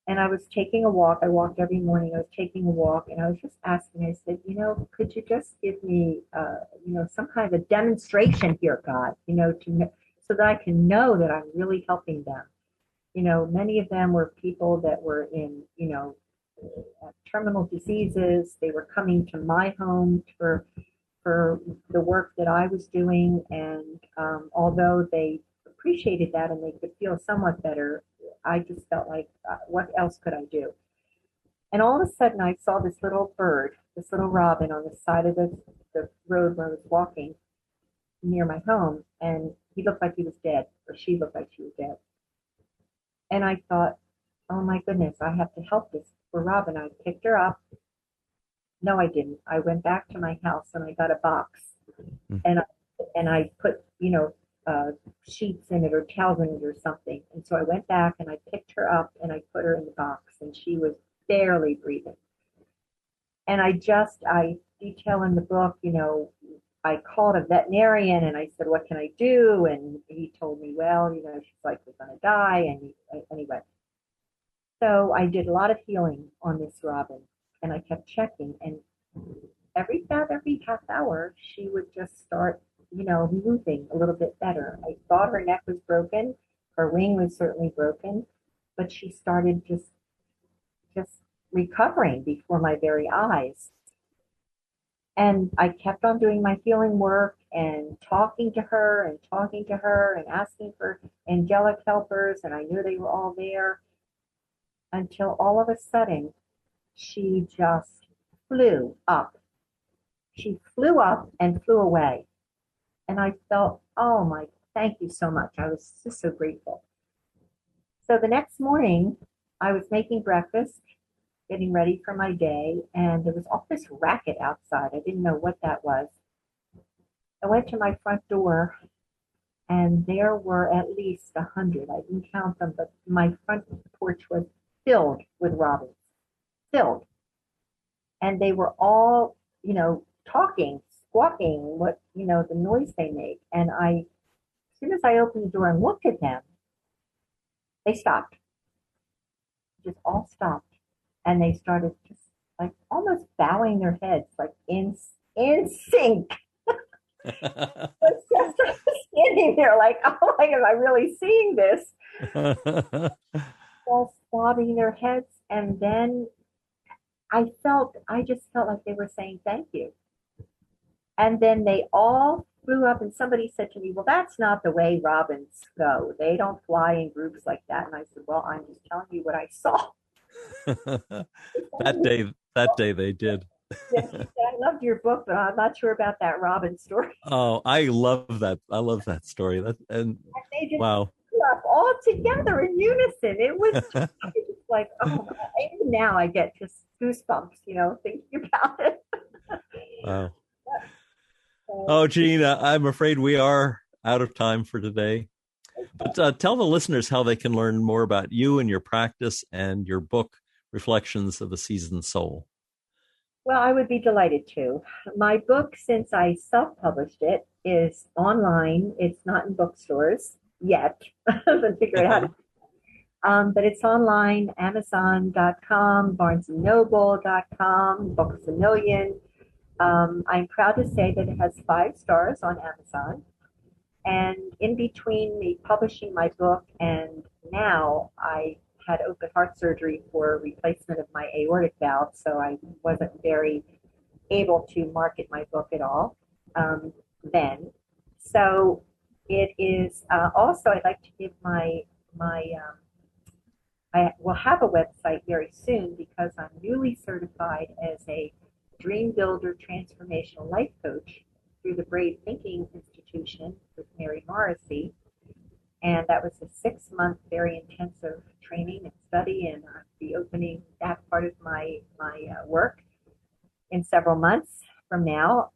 And I was taking a walk. I walked every morning. I was taking a walk, and I was just asking. I said, could you just give me, some kind of a demonstration here, God, so that I can know that I'm really helping them. Many of them were people that were in, terminal diseases. They were coming to my home for the work that I was doing, and although they appreciated that and they could feel somewhat better, I just felt like, what else could I do? And all of a sudden, I saw this little bird, this little robin on the side of the road where I was walking near my home, and he looked like he was dead, or she looked like she was dead. And I thought, oh my goodness, I have to help this poor robin. I picked her up. No, I didn't. I went back to my house and I got a box, and I put sheets in it or towels in it or something. And so I went back and I picked her up and I put her in the box, and she was barely breathing. And I detail in the book, I called a veterinarian and I said, what can I do? And he told me, well, she's likely going to die. And anyway, so I did a lot of healing on this robin, and I kept checking. And every half hour, she would just start, moving a little bit better. I thought her neck was broken. Her wing was certainly broken, but she started just recovering before my very eyes. And I kept on doing my healing work and talking to her and asking for angelic helpers, and I knew they were all there, until all of a sudden she just flew up. She flew up and flew away. And I felt, oh my, thank you so much. I was just so grateful. So the next morning, I was making breakfast, getting ready for my day, and there was all this racket outside. I didn't know what that was. I went to my front door, and there were at least 100. I didn't count them, but my front porch was filled with robins, filled. And they were all, talking, squawking, what, the noise they make. And as soon as I opened the door and looked at them, they stopped. Just all stopped. And they started just like almost bowing their heads, like in sync. I was just standing there like, oh my God, am I really seeing this? All bobbing their heads. And then I just felt like they were saying thank you. And then they all grew up and somebody said to me, well, that's not the way robins go. They don't fly in groups like that. And I said, well, I'm just telling you what I saw. That day they did. Yes, she said, I loved your book, but I'm not sure about that robin story. Oh, I love that. I love that story. And they just wow. grew up all together in unison. It was just like, oh my God. Even now I get just goosebumps, thinking about it. Wow. Oh, Jean, I'm afraid we are out of time for today. But tell the listeners how they can learn more about you and your practice and your book, Reflections of a Seasoned Soul. Well, I would be delighted to. My book, since I self-published it, is online. It's not in bookstores yet. I haven't figured out how to. But it's online, Amazon.com, BarnesandNoble.com, Books A Million. I'm proud to say that it has 5 stars on Amazon. And in between me publishing my book and now, I had open heart surgery for replacement of my aortic valve, so I wasn't very able to market my book at all then. So it is also, I'd like to give I will have a website very soon because I'm newly certified as a Dream Builder Transformational Life Coach through the Brave Thinking Institution with Mary Morrissey. And that was a 6-month, very intensive training and study, and I'll be opening that part of my work in several months from now.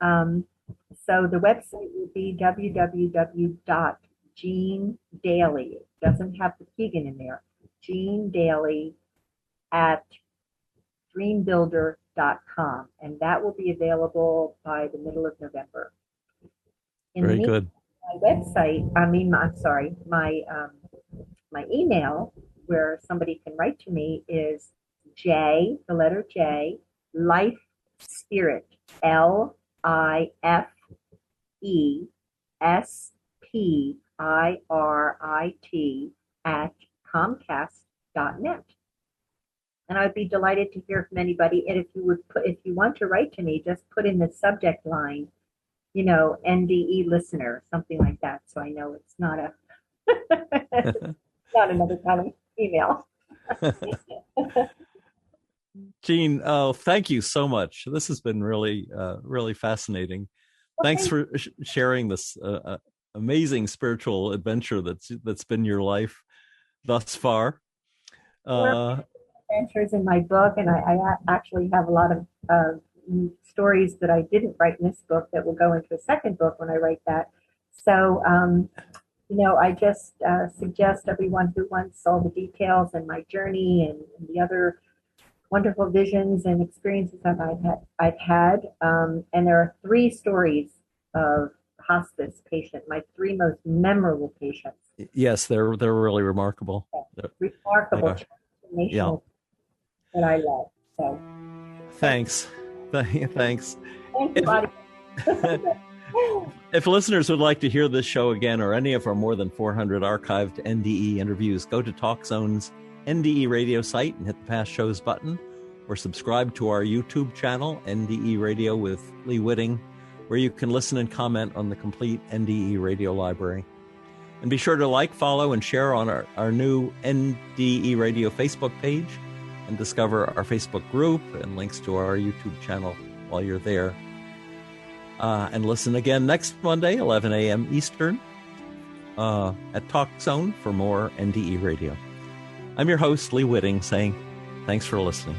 So the website will be www.Jean Daly. It doesn't have the Keegan in there. Jean Daly at dreambuilder.com, and that will be available by the middle of November. Very good. My website, my email where somebody can write to me is J, the letter J, Life Spirit, LIFESPIRIT at Comcast.net. And I'd be delighted to hear from anybody. And if you want to write to me, just put in the subject line, NDE listener, something like that. So I know it's not not another kind of email. Jean, thank you so much. This has been really, really fascinating. Thanks for sharing this amazing spiritual adventure that's been your life thus far. Adventures in my book, and I actually have a lot of stories that I didn't write in this book that will go into a second book when I write that. So, I just suggest everyone who wants all the details and my journey and the other wonderful visions and experiences that I've had. And there are 3 stories of hospice patient, my 3 most memorable patients. Yes, they're really remarkable. Remarkable, transformational that I love. So, thanks. Thanks, buddy. If listeners would like to hear this show again or any of our more than 400 archived NDE interviews, go to TalkZone's NDE Radio site and hit the past shows button, or subscribe to our YouTube channel, NDE Radio with Lee Witting, where you can listen and comment on the complete NDE Radio library. And be sure to like, follow, and share on our new NDE Radio Facebook page, and discover our Facebook group and links to our YouTube channel while you're there. And listen again next Monday, 11 a.m. Eastern, at TalkZone for more NDE Radio. I'm your host, Lee Witting, saying thanks for listening.